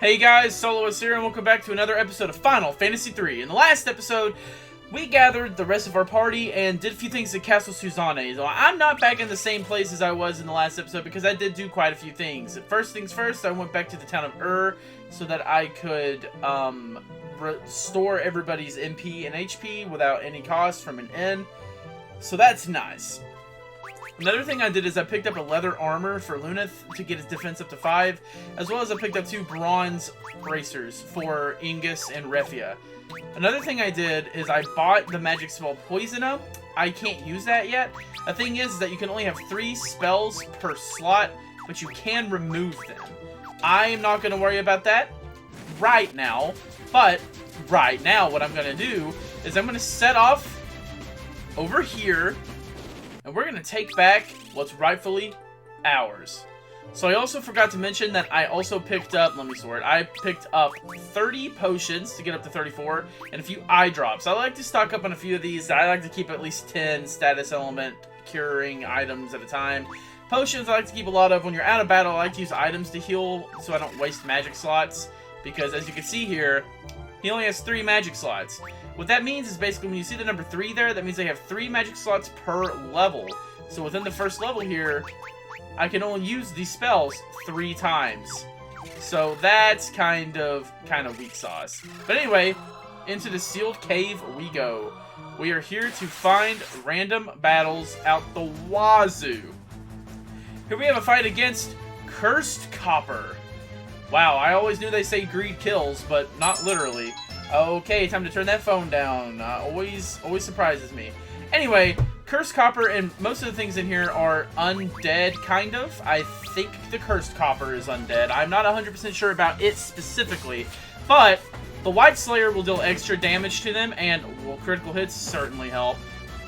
Hey guys, Soloist here, and welcome back to another episode of Final Fantasy III. In the last episode, we gathered the rest of our party and did a few things at Castle Suzanne. So I'm not back in the same place as I was in the last episode because I did do quite a few things. First things first, I went back to the town of so that I could restore everybody's MP and HP without any cost from an inn. So that's nice. Another thing I did is I picked up a leather armor for Luneth to get his defense up to 5, as well as I picked up 2 bronze bracers for Ingus and Refia. Another thing I did is I bought the magic spell Poisona. I can't use that yet. The thing is that you can only have 3 spells per slot, but you can remove them. I am not going to worry about that right now, but right now what I'm going to do is I'm going to set off over here, and we're going to take back what's rightfully ours. So I also forgot to mention that I also picked up, let me sort, I picked up 30 potions to get up to 34, and a few eye drops. I like to stock up on a few of these. I like to keep at least 10 status element curing items at a time. Potions I like to keep a lot of. When you're out of battle, I like to use items to heal so I don't waste magic slots, because as you can see here, he only has 3 magic slots. What that means is basically when you see the number 3 there, that means they have 3 magic slots per level. So within the first level here, I can only use these spells 3 times. So that's kind of weak sauce. But anyway, into the sealed cave we go. We are here to find random battles out the wazoo. Here we have a fight against Cursed Copper. Wow, I always knew they say greed kills, but not literally. Okay, time to turn that phone down. Always surprises me. Anyway, Cursed Copper and most of the things in here are undead, kind of. I think the Cursed Copper is undead. I'm not 100% sure about it specifically, but the White Slayer will deal extra damage to them, and well, critical hits certainly help.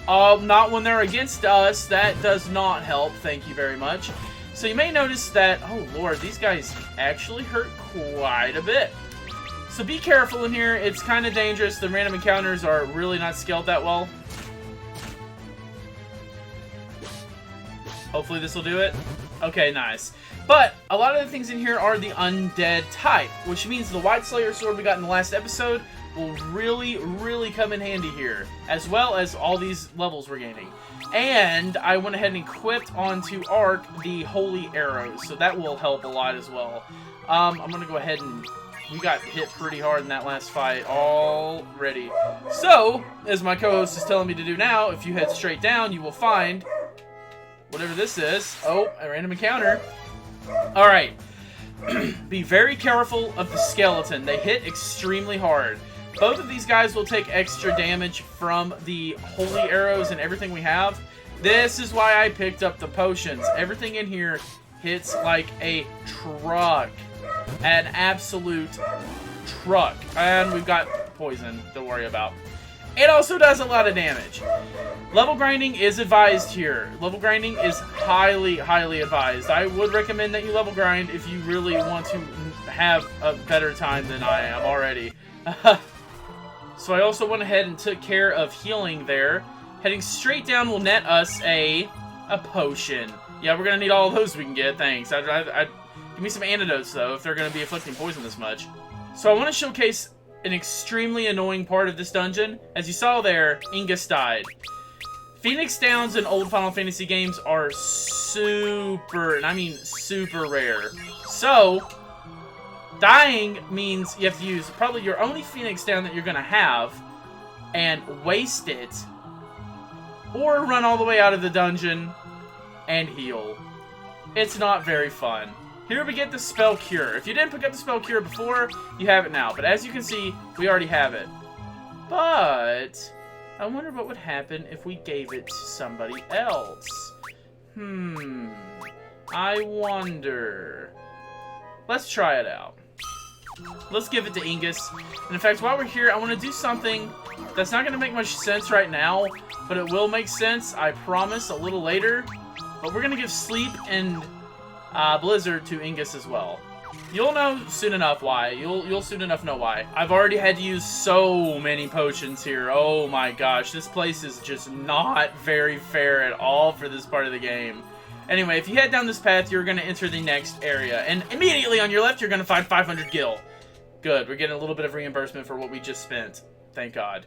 Not when they're against us. That does not help. Thank you very much. So you may notice that, oh lord, these guys actually hurt quite a bit. So be careful in here. It's kind of dangerous. The random encounters are really not scaled that well. Hopefully this will do it. Okay, nice. But a lot of the things in here are the undead type, which means the White Slayer sword we got in the last episode will really come in handy here, as well as all these levels we're gaining. And I went ahead and equipped onto Ark the Holy Arrows, so that will help a lot as well. I'm going to go ahead and... We got hit pretty hard in that last fight already. So, as my co-host is telling me to do now, if you head straight down, you will find whatever this is. Oh, a random encounter. Alright. Be very careful of the skeleton. They hit extremely hard. Both of these guys will take extra damage from the holy arrows and everything we have. This is why I picked up the potions. Everything in here hits like a truck. An absolute truck. And we've got poison to worry about. It also does a lot of damage. Level grinding is advised here. Level grinding is highly advised. I would recommend that you level grind if you really want to have a better time than I am already. So I also went ahead and took care of healing there. Heading straight down will net us a potion. Yeah, we're going to need all of those we can get. Thanks. Give me some antidotes, though, if they're going to be afflicting poison this much. So I want to showcase an extremely annoying part of this dungeon. As you saw there, Ingus died. Phoenix Downs in old Final Fantasy games are super, and I mean super rare. So, dying means you have to use probably your only Phoenix Down that you're going to have and waste it, or run all the way out of the dungeon and heal. It's not very fun. Here we get the spell cure. If you didn't pick up the spell cure before, you have it now. But as you can see, we already have it. But I wonder what would happen if we gave it to somebody else. I wonder. Let's try it out. Let's give it to Ingus. And in fact, while we're here, I want to do something that's not going to make much sense right now, but it will make sense, I promise, a little later. But we're going to give Sleep and Blizzard to Ingus as well. You'll know soon enough why. You'll soon enough know why. I've already had to use so many potions here. Oh my gosh, this place is just not very fair at all for this part of the game. Anyway, if you head down this path, you're going to enter the next area. And immediately on your left, you're going to find 500 gil. Good. We're getting a little bit of reimbursement for what we just spent. Thank God.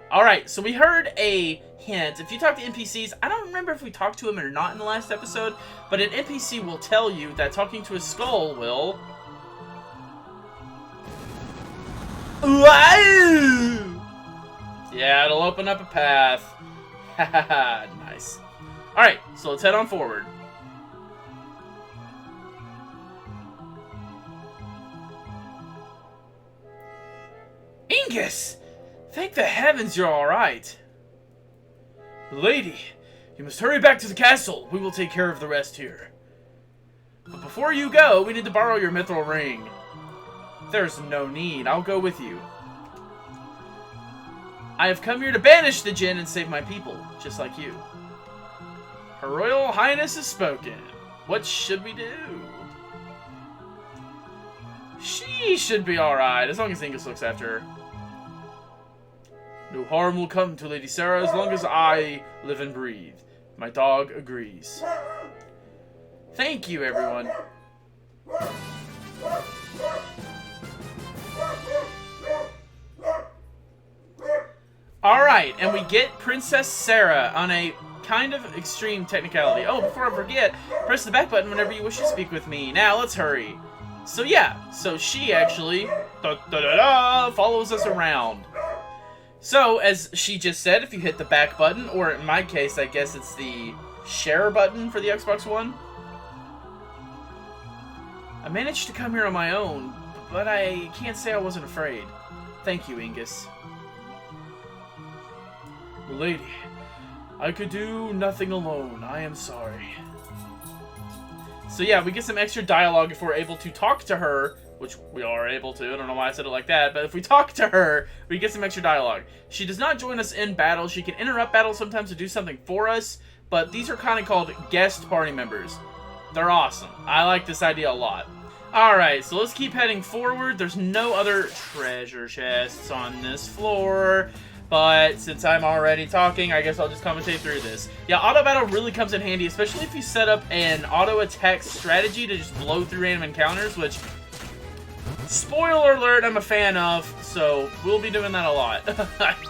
Alright, so we heard a hint. If you talk to NPCs, I don't remember if we talked to him or not in the last episode, but an NPC will tell you that talking to a skull will... Wow! Yeah, it'll open up a path. Haha, nice. Alright, so let's head on forward. Ingus! Thank the heavens you're alright. Lady, you must hurry back to the castle. We will take care of the rest here. But before you go, we need to borrow your mithril ring. There's no need. I'll go with you. I have come here to banish the Djinn and save my people, just like you. Her Royal Highness has spoken. What should we do? She should be alright, as long as Ingus looks after her. No harm will come to Lady Sarah as long as I live and breathe. My dog agrees. Thank you, everyone. Alright, and we get Princess Sarah on a kind of extreme technicality. Oh, before I forget, press the back button whenever you wish to speak with me. Now, let's hurry. So yeah, so she actually follows us around. So, as she just said, if you hit the back button, or in my case, I guess it's the share button for the Xbox One. I managed to come here on my own, but I can't say I wasn't afraid. Thank you, Ingus. Lady, I could do nothing alone. I am sorry. So yeah, we get some extra dialogue if we're able to talk to her, which we are able to. I don't know why I said it like that, but if we talk to her, we get some extra dialogue. She does not join us in battle. She can interrupt battle sometimes to do something for us, but these are kind of called guest party members. They're awesome. I like this idea a lot. Alright, so let's keep heading forward. There's no other treasure chests on this floor, but since I'm already talking, I guess I'll just commentate through this. Yeah, auto battle really comes in handy, especially if you set up an auto attack strategy to just blow through random encounters, which... spoiler alert, I'm a fan of, so we'll be doing that a lot.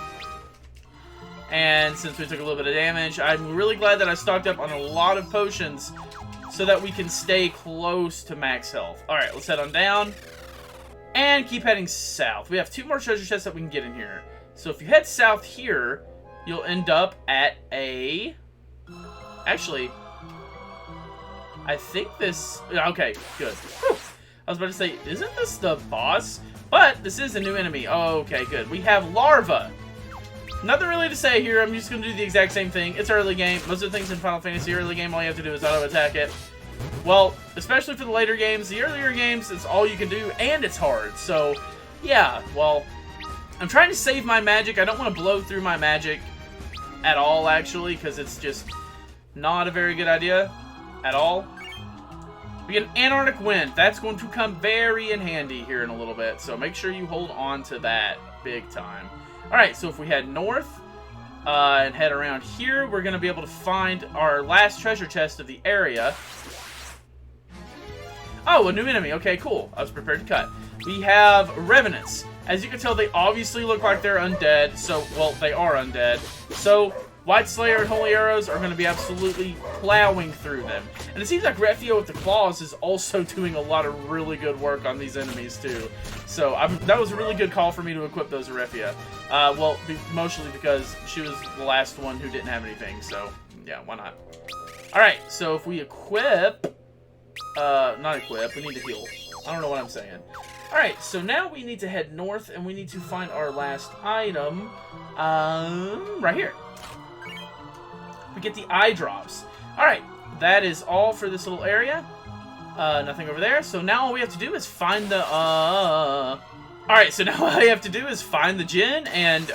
And since we took a little bit of damage, I'm really glad that I stocked up on a lot of potions so that we can stay close to max health. Alright, let's head on down. And keep heading south. We have 2 more treasure chests that we can get in here. So if you head south here, you'll end up at a... Actually, I think this... Okay, good. Whew. I was about to say, isn't this the boss? But this is a new enemy. Oh, okay, good. We have Larva. Nothing really to say here. I'm just going to do the exact same thing. It's early game. Most of the things in Final Fantasy early game, all you have to do is auto-attack it. Well, especially for the later games, the earlier games, it's all you can do, and it's hard. So, yeah, well, I'm trying to save my magic. I don't want to blow through my magic at all, actually, because it's just not a very good idea at all. We get an Antarctic Wind. That's going to come very in handy here in a little bit, so make sure you hold on to that big time. Alright, so if we head north and head around here, we're going to be able to find our last treasure chest of the area. Oh, a new enemy. Okay, cool. I was prepared to cut. We have Revenants. As you can tell, they obviously look like they're undead, so, well, they are undead. So, White Slayer and Holy Arrows are going to be absolutely plowing through them. And it seems like Refio with the Claws is also doing a lot of really good work on these enemies, too. So, that was a really good call for me to equip those Refia. Well, mostly because she was the last one who didn't have anything, so, yeah, why not? Alright, so if we equip... not equip, we need to heal. I don't know what I'm saying. Alright, so now we need to head north, and we need to find our last item, right here. We get the eye drops. Alright, that is all for this little area. Nothing over there, so now all we have to do is find the, Alright, so now all we have to do is find the Djinn, and,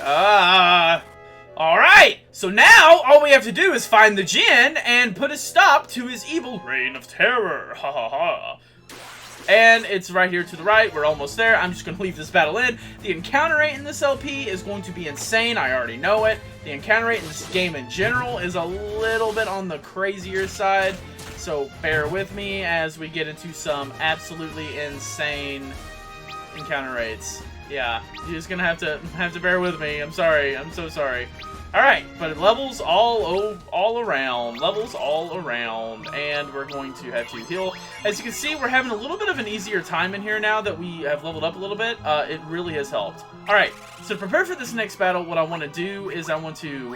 Alright, so now all we have to do is find the Djinn and put a stop to his evil reign of terror. Ha ha ha. And it's right here to the right. We're almost there. I'm just going to leave this battle in. The encounter rate in this LP is going to be insane. I already know it. The encounter rate in this game in general is a little bbit on the crazier side. So bear with me as we get into some absolutely insane encounter rates. Yeah, you're just going to have to bear with me. I'm sorry. I'm so sorry. Alright, but levels all around. Levels all around. And we're going to have to heal. As you can see, we're having a little bit of an easier time in here now that we have leveled up a little bit. It really has helped. Alright, so to prepare for this next battle, what I want to do is I'm going to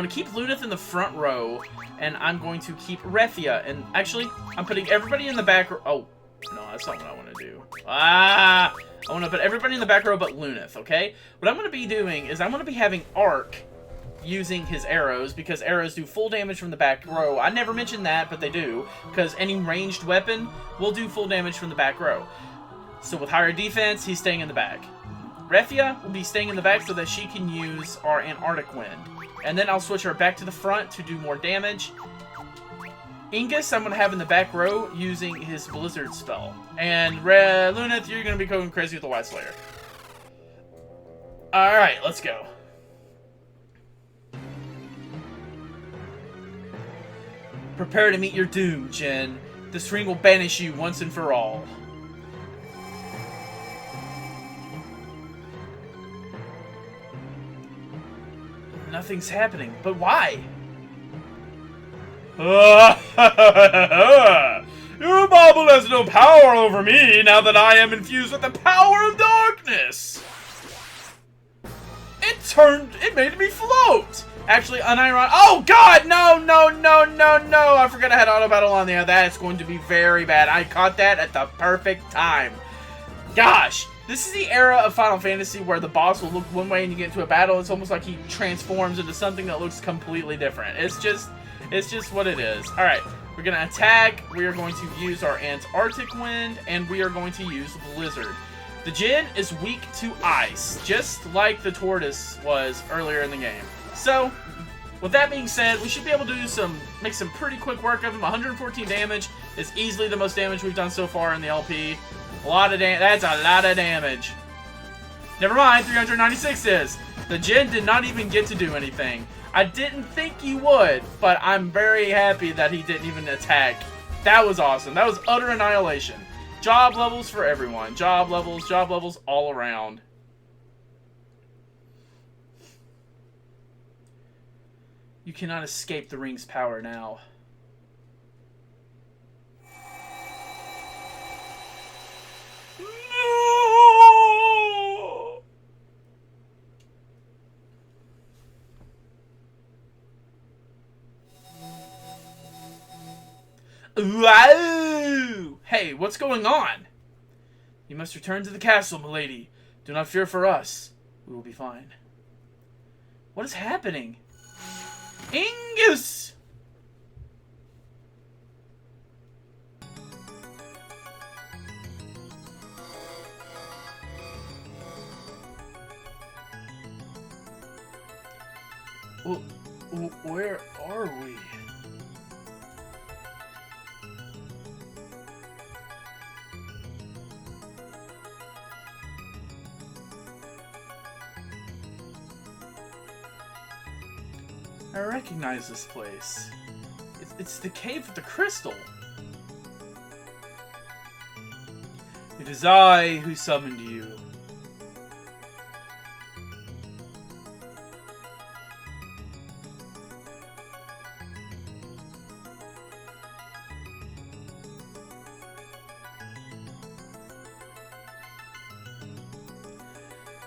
keep Luneth in the front row. And I'm going to keep Rethia. And actually, I'm putting everybody in the back row. Oh, no, that's not what I want to do. I want to put everybody in the back row but Luneth, okay? What I'm going to be doing is I'm going to be having Ark using his arrows, because arrows do full damage from the back row. I never mentioned that, but they do, because any ranged weapon will do full damage from the back row. So with higher defense, he's staying in the back. Rethia will be staying in the back so that she can use our Antarctic Wind. And then I'll switch her back to the front to do more damage. Ingus, I'm going to have in the back row using his Blizzard spell. And Luneth, you're going to be going crazy with the White Slayer. Alright, let's go. Prepare to meet your doom, Djinn. This ring will banish you once and for all. Nothing's happening, but why? Your bauble has no power over me now that I am infused with the power of darkness. It made me float. Actually, unironic. Oh God, no. I forgot I had auto battle on there. That's going to be very bad. I caught that at the perfect time. Gosh, this is the era of Final Fantasy where the boss will look one way and you get into a battle. It's almost like he transforms into something that looks completely different. It's just what it is. Alright, we're going to attack. We are going to use our Antarctic Wind, and we are going to use Blizzard. The Djinn is weak to ice, just like the tortoise was earlier in the game. So, with that being said, we should be able to make some pretty quick work of him. 114 damage is easily the most damage we've done so far in the LP. That's a lot of damage. Never mind, 396 is. The Djinn did not even get to do anything. I didn't think he would, but I'm very happy that he didn't even attack. That was awesome. That was utter annihilation. Job levels for everyone. Job levels all around. You cannot escape the ring's power now. Wow! Hey, what's going on? You must return to the castle, milady. Do not fear for us. We will be fine. What is happening? Ingus! Where are we? I recognize this place. It's the cave with the crystal. It is I who summoned you.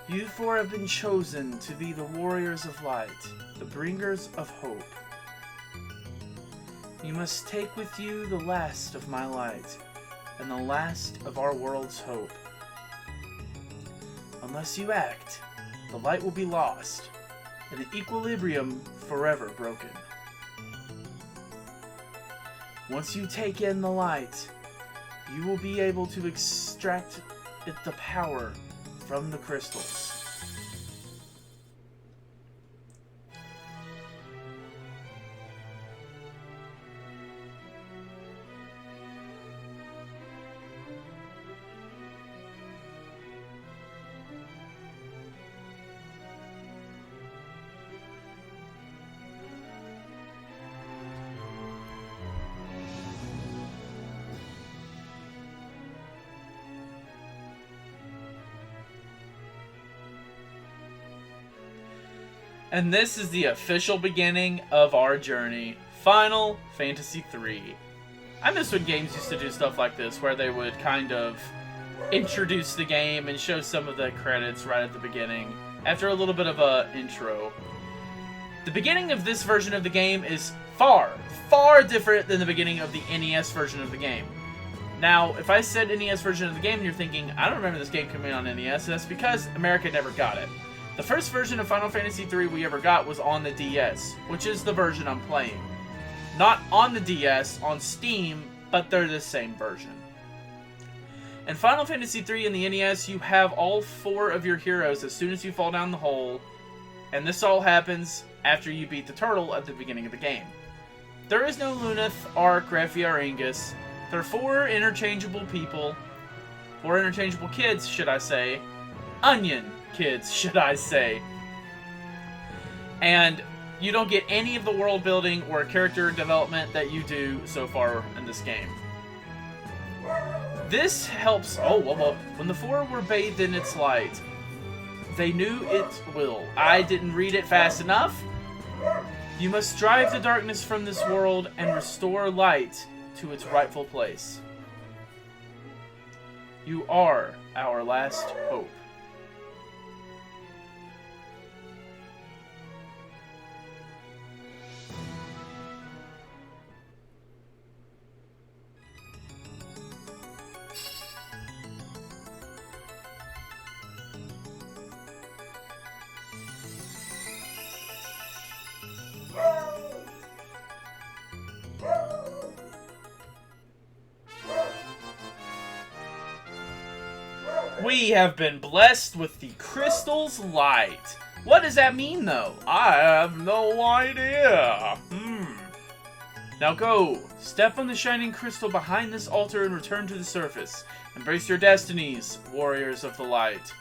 You four have been chosen to be the warriors of light, the bringers of hope. You must take with you the last of my light, and the last of our world's hope. Unless you act, the light will be lost, and the equilibrium forever broken. Once you take in the light, you will be able to extract the power from the crystals. And this is the official beginning of our journey, Final Fantasy III. I miss when games used to do stuff like this, where they would kind of introduce the game and show some of the credits right at the beginning, after a little bit of a intro. The beginning of this version of the game is far, far different than the beginning of the NES version of the game. Now, if I said NES version of the game and you're thinking, I don't remember this game coming on NES, that's because America never got it. The first version of Final Fantasy III we ever got was on the DS, which is the version I'm playing. Not on the DS, on Steam, but they're the same version. In Final Fantasy III in the NES, you have all 4 of your heroes as soon as you fall down the hole, and this all happens after you beat the turtle at the beginning of the game. There is no Luneth, Ark, Raphia, or Ingus. There are 4 interchangeable people. 4 interchangeable kids, should I say. Onion kids, should I say. And you don't get any of the world building or character development that you do so far in this game. This helps... Oh, well, when the 4 were bathed in its light, they knew its will. I didn't read it fast enough. You must drive the darkness from this world and restore light to its rightful place. You are our last hope. We have been blessed with the crystal's light. What does that mean, though? I have no idea. Now go. Step on the shining crystal behind this altar and return to the surface. Embrace your destinies, warriors of the light.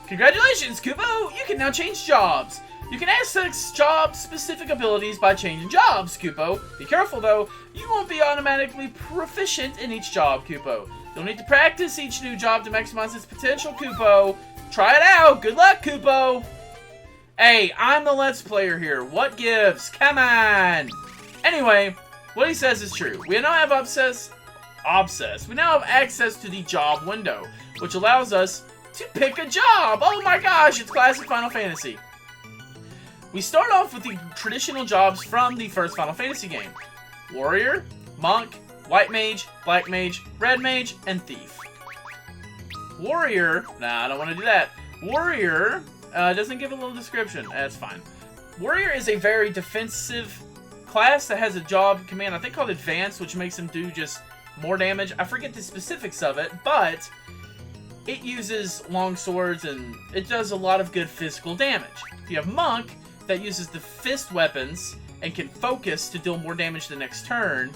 Congratulations, Kupo! You can now change jobs. You can access job-specific abilities by changing jobs, Kupo. Be careful, though. You won't be automatically proficient in each job, Kupo. You'll need to practice each new job to maximize its potential, Kupo. Try it out. Good luck, Kupo. Hey, I'm the Let's Player here. What gives? Come on. Anyway, what he says is true. We now have We now have access to the job window, which allows us to pick a job. Oh my gosh, it's classic Final Fantasy. We start off with the traditional jobs from the first Final Fantasy game. Warrior, Monk, White Mage, Black Mage, Red Mage, and Thief. Warrior, nah, I don't want to do that. Warrior doesn't give a little description. That's fine. Warrior is a very defensive class that has a job command, I think called Advance, which makes him do just more damage. I forget the specifics of it, but it uses long swords and it does a lot of good physical damage. You have Monk, that uses the fist weapons and can focus to deal more damage the next turn.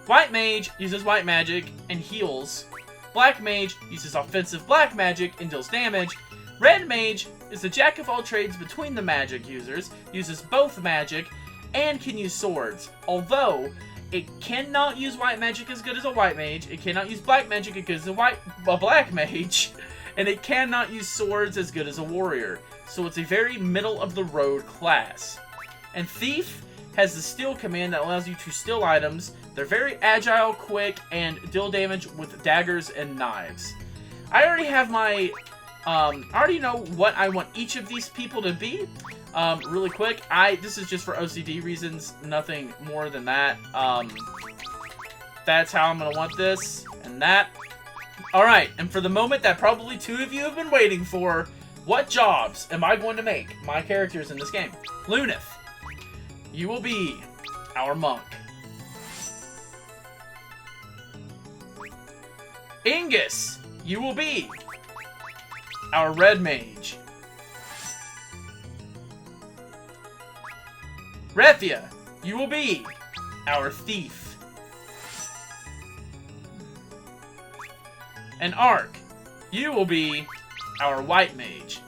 White Mage uses white magic and heals. Black Mage uses offensive black magic and deals damage. Red Mage is the jack of all trades between the magic users, uses both magic, and can use swords. Although, it cannot use white magic as good as a white mage, it cannot use black magic as good as a black mage, and it cannot use swords as good as a warrior. So it's a very middle-of-the-road class. And Thief has the steal command that allows you to steal items. They're very agile, quick, and deal damage with daggers and knives. I already have my... I already know what I want each of these people to be. Really quick, this is just for OCD reasons, nothing more than that. That's how I'm going to want this, and that. Alright, and for the moment that probably 2 of you have been waiting for, what jobs am I going to make my characters in this game? Luneth, you will be our monk. Ingus, you will be our red mage. Raphia, you will be our thief. And Ark, you will be our white mage.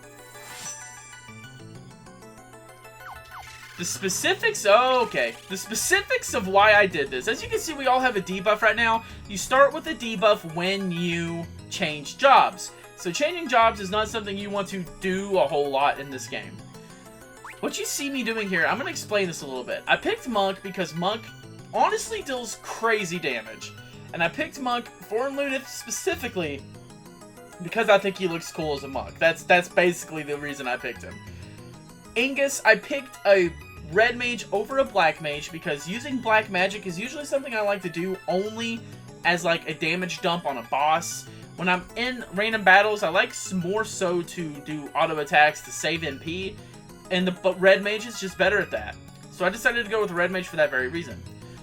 The specifics, oh, okay. The specifics of why I did this. As you can see, we all have a debuff right now. You start with a debuff when you change jobs. So changing jobs is not something you want to do a whole lot in this game. What you see me doing here, I'm going to explain this a little bit. I picked Monk because Monk honestly deals crazy damage. And I picked Monk for Lunith specifically because I think he looks cool as a Monk. That's basically the reason I picked him. Ingus, I picked a red mage over a black mage because using black magic is usually something I like to do only as like a damage dump on a boss. When I'm in random battles, I like more so to do auto attacks to save MP, but red mage is just better at that. So I decided to go with red mage for that very reason.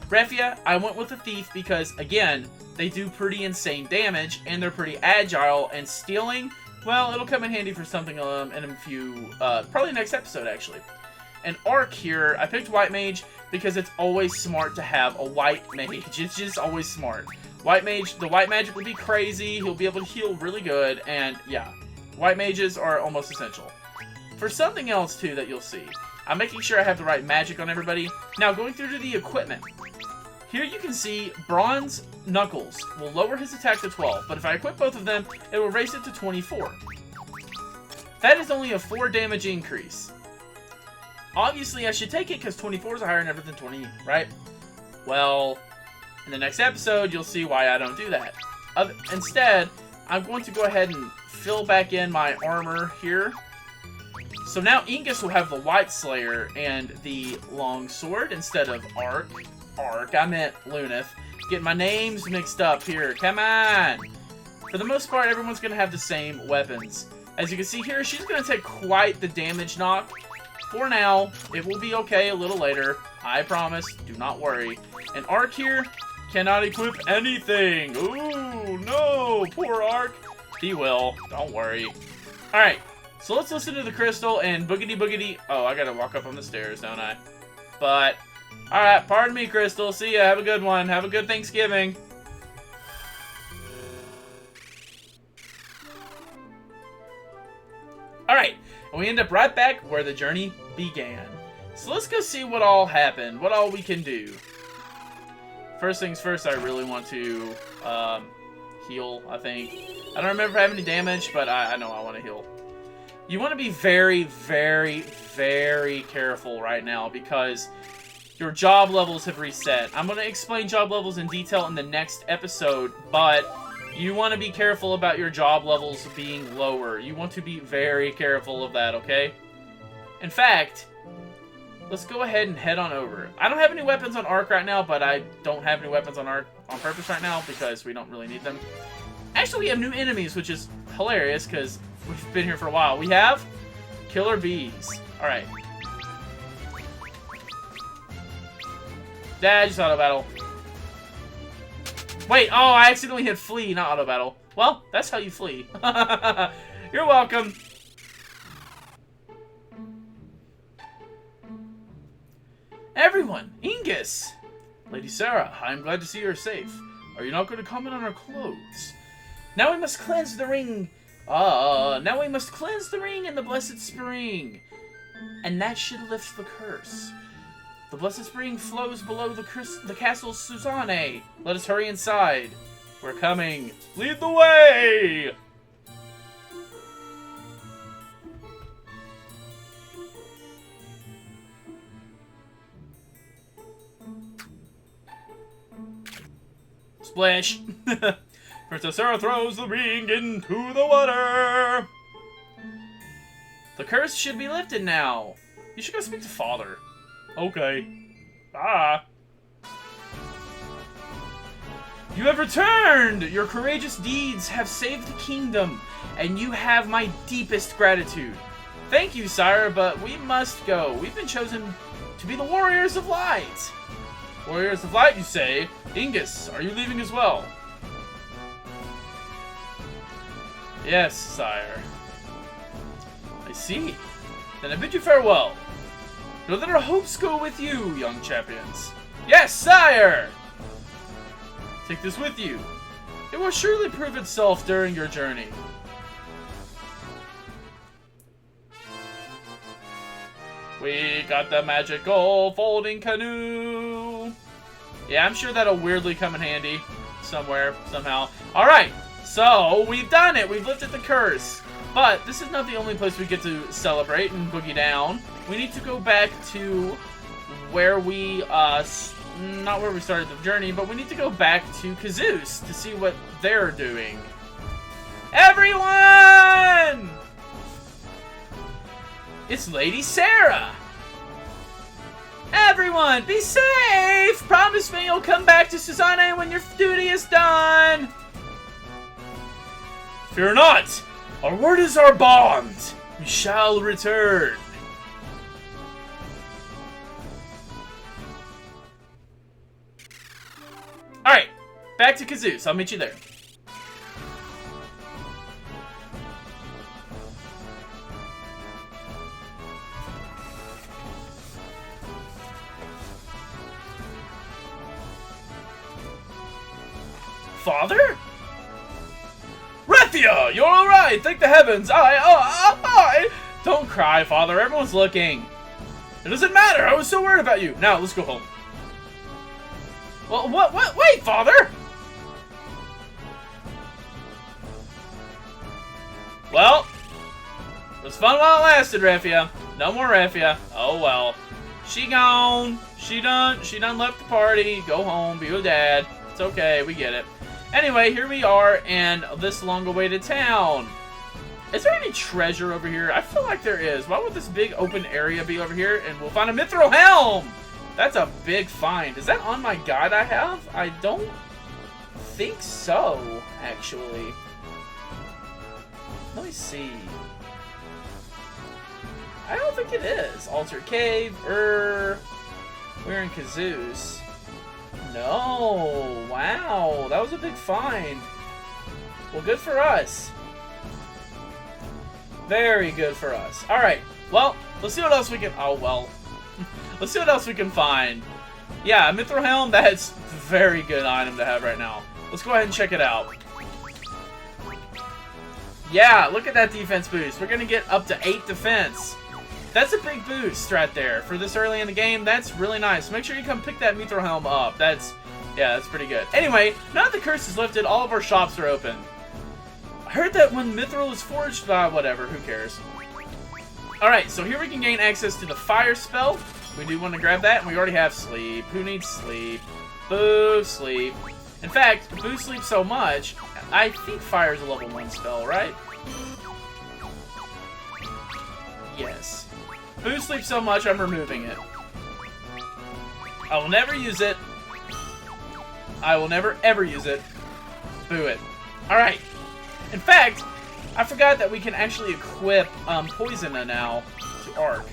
Refia, I went with a thief because, again, they do pretty insane damage and they're pretty agile, and stealing, well, it'll come in handy for something in a few, probably next episode, actually. And Arc here, I picked White Mage because it's always smart to have a White Mage. It's just always smart. White Mage, the White Magic will be crazy, he'll be able to heal really good, and yeah, White Mages are almost essential. For something else, too, that you'll see, I'm making sure I have the right magic on everybody. Now, going through to the equipment. Here you can see Bronze Knuckles will lower his attack to 12, but if I equip both of them, it will raise it to 24. That is only a 4 damage increase. Obviously, I should take it because 24 is a higher number than 20, right? Well, in the next episode, you'll see why I don't do that. Instead, I'm going to go ahead and fill back in my armor here. So now Ingus will have the White Slayer and the Long Sword instead of Arc. I meant Lunith. Get my names mixed up here. Come on! For the most part, everyone's going to have the same weapons. As you can see here, she's going to take quite the damage knock. For now, it will be okay a little later. I promise. Do not worry. And Arc here cannot equip anything. Ooh, no! Poor Arc. He will. Don't worry. Alright, so let's listen to the crystal and boogity. Oh, I gotta walk up on the stairs, don't I? But... alright, pardon me, Crystal. See ya. Have a good one. Have a good Thanksgiving. Alright, and we end up right back where the journey began. So let's go see what all happened. What all we can do. First things first, I really want to heal, I think. I don't remember having any damage, but I know I want to heal. You want to be very, very, very careful right now because... your job levels have reset. I'm going to explain job levels in detail in the next episode, but you want to be careful about your job levels being lower. You want to be very careful of that, okay? In fact, let's go ahead and head on over. I don't have any weapons on Arc right now, but I don't have any weapons on Arc on purpose right now because we don't really need them. Actually, we have new enemies, which is hilarious because we've been here for a while. We have Killer Bees. Alright. Just auto battle. Wait, oh, I accidentally hit flee, not auto battle. Well, that's how you flee. You're welcome. Everyone, Ingus. Lady Sarah, I'm glad to see you're safe. Are you not going to comment on our clothes? Now we must cleanse the ring. Now we must cleanse the ring in the Blessed Spring. And that should lift the curse. The Blessed Spring flows below the castle Suzanne. Let us hurry inside. We're coming. Lead the way! Splash! Princess Sarah throws the ring into the water. The curse should be lifted now. You should go speak to Father. Okay. Ah. You have returned! Your courageous deeds have saved the kingdom, and you have my deepest gratitude. Thank you, sire, but we must go. We've been chosen to be the Warriors of Light. Warriors of Light, you say? Ingus, are you leaving as well? Yes, sire. I see. Then I bid you farewell. Know that our hopes go with you, young champions. Yes, sire! Take this with you. It will surely prove itself during your journey. We got the magical folding canoe. Yeah, I'm sure that'll weirdly come in handy somewhere, somehow. Alright, so we've done it. We've lifted the curse. But this is not the only place we get to celebrate and boogie down. We need to go back to where we, not where we started the journey, but we need to go back to Kazoos to see what they're doing. Everyone! It's Lady Sarah! Everyone, be safe! Promise me you'll come back to Suzanne when your duty is done! Fear not! Our word is our bond! We shall return! Alright, back to Kazoos. I'll meet you there. Father? Rathia! You're alright! Thank the heavens! I... Don't cry, Father. Everyone's looking. It doesn't matter. I was so worried about you. Now, let's go home. Well, what? Wait, Father! Well, it was fun while it lasted, Rathia. No more Rathia. Oh, well. She gone. She done left the party. Go home. Be with Dad. It's okay. We get it. Anyway, here we are in this long-awaited town. Is there any treasure over here? I feel like there is. Why would this big open area be over here? And we'll find a mithril helm! That's a big find. Is that on my guide I have? I don't think so, actually. Let me see. I don't think it is. Altar Cave, we're in Kazoos. No, wow, that was a big find. Well, good for us. Very good for us. Alright, well, let's see what else we can... Oh, well. Let's see what else we can find. Yeah, a mithril helm, that's a very good item to have right now. Let's go ahead and check it out. Yeah, look at that defense boost. We're going to get up to 8 defense. That's a big boost right there. For this early in the game, that's really nice. Make sure you come pick that mithril helm up. Yeah, that's pretty good. Anyway, now that the curse is lifted, all of our shops are open. I heard that when mithril is forged, whatever, who cares. Alright, so here we can gain access to the fire spell. We do want to grab that, and we already have sleep. Who needs sleep? Boo, sleep. In fact, Boo sleeps so much, I think fire is a level 1 spell, right? Yes. Boo sleeps so much, I'm removing it. I will never use it. I will never, ever use it. Boo it. Alright. In fact, I forgot that we can actually equip Poison now to Arc.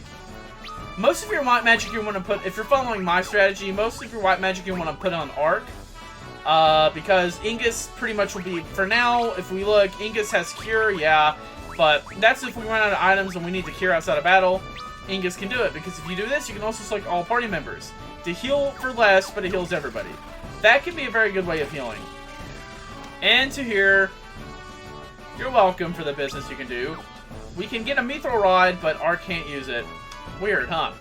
Most of your white magic you want to put, if you're following my strategy, most of your white magic you want to put on Arc. Because Ingus pretty much will be, for now, if we look, Ingus has Cure, yeah. But that's if we run out of items and we need to cure outside of battle. Ingus can do it, because if you do this, you can also select all party members. To heal for less, but it heals everybody. That can be a very good way of healing. And to here, you're welcome for the business you can do. We can get a Mithril Rod, but Arc can't use it. Weird, huh?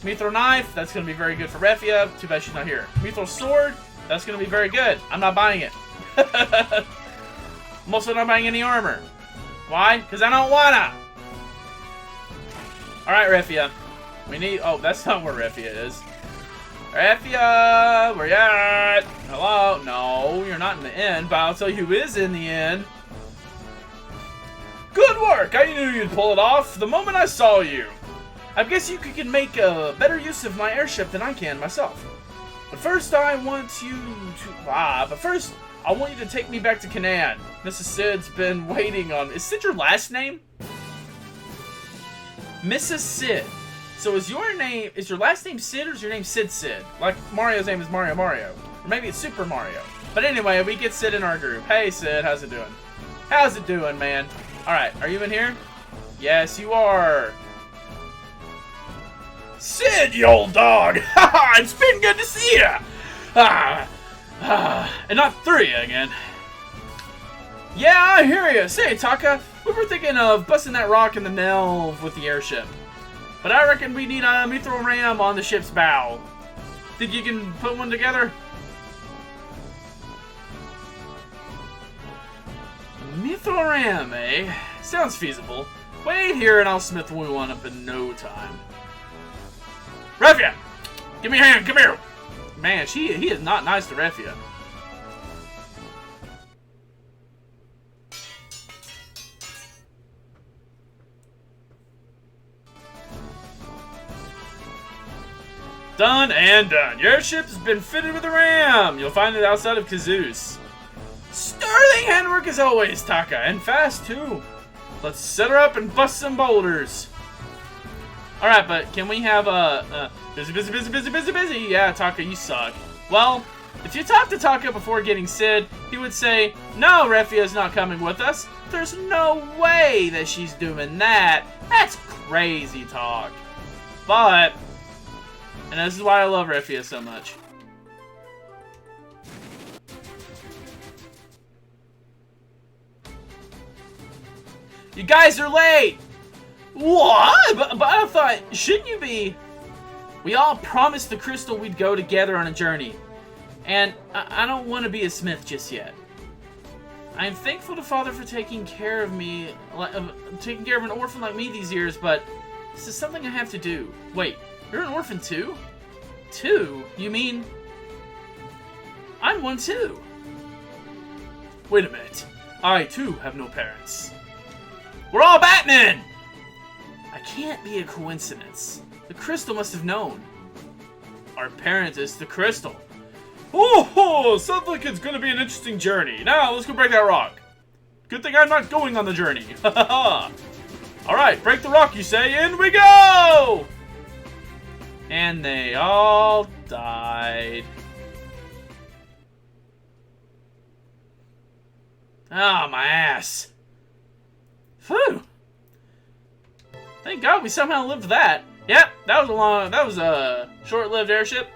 Mithril Knife, that's going to be very good for Refia. Too bad she's not here. Mithril Sword, that's going to be very good. I'm not buying it. I'm also not buying any armor. Why? Because I don't wanna! Alright, Refia. We need... Oh, that's not where Refia is. Refia! Where you at? Hello? No, you're not in the inn, but I'll tell you who is in the inn. Good work! I knew you'd pull it off the moment I saw you. I guess you can make a better use of my airship than I can myself. But first, I want you to take me back to Canaan. Mrs. Sid's been waiting on... Is Sid your last name? Mrs. Sid. So is your last name Sid, or is your name Sid? Like Mario's name is Mario. Or maybe it's Super Mario. But anyway, we get Sid in our group. Hey Sid, how's it doing? How's it doing, man? Alright, are you in here? Yes, you are. Sid, you old dog! Haha, it's been good to see ya! And not through you again. Yeah, I hear you. Say, Taka, we were thinking of busting that rock in the Nelve with the airship. But I reckon we need a mithril ram on the ship's bow. Think you can put one together? Mithril ram, eh? Sounds feasible. Wait here and I'll smith one up in no time. Refia! Give me a hand, come here! Man, he is not nice to Refia. Done and done. Your ship's been fitted with a ram. You'll find it outside of Kazoos. Sterling handwork as always, Taka, and fast too. Let's set her up and bust some boulders. Alright, but can we have busy? Yeah, Taka, you suck. Well, if you talk to Taka before getting Sid, he would say, no, Refia's not coming with us. There's no way that she's doing that. That's crazy talk. But, and this is why I love Refia so much. You guys are late! What? But I thought, shouldn't you be? We all promised the crystal we'd go together on a journey. And I don't want to be a smith just yet. I am thankful to Father for taking care of me, taking care of an orphan like me these years, but this is something I have to do. Wait, you're an orphan too? Two? You mean... I'm one too. Wait a minute. I too have no parents. We're all Batman! I can't be a coincidence. The crystal must have known. Our parent is the crystal. Oh, sounds like it's gonna be an interesting journey. Now, let's go break that rock. Good thing I'm not going on the journey. Alright, break the rock, you say. In we go! And they all died. Ah, my ass. Phew. Thank God we somehow lived that. Yep, that was a short-lived airship.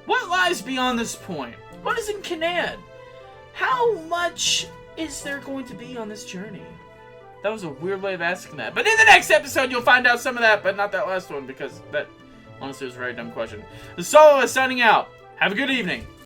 What lies beyond this point? What is in Canaan? How much is there going to be on this journey? That was a weird way of asking that. But in the next episode, you'll find out some of that, but not that last one, because that honestly was a very dumb question. The Solo is signing out. Have a good evening.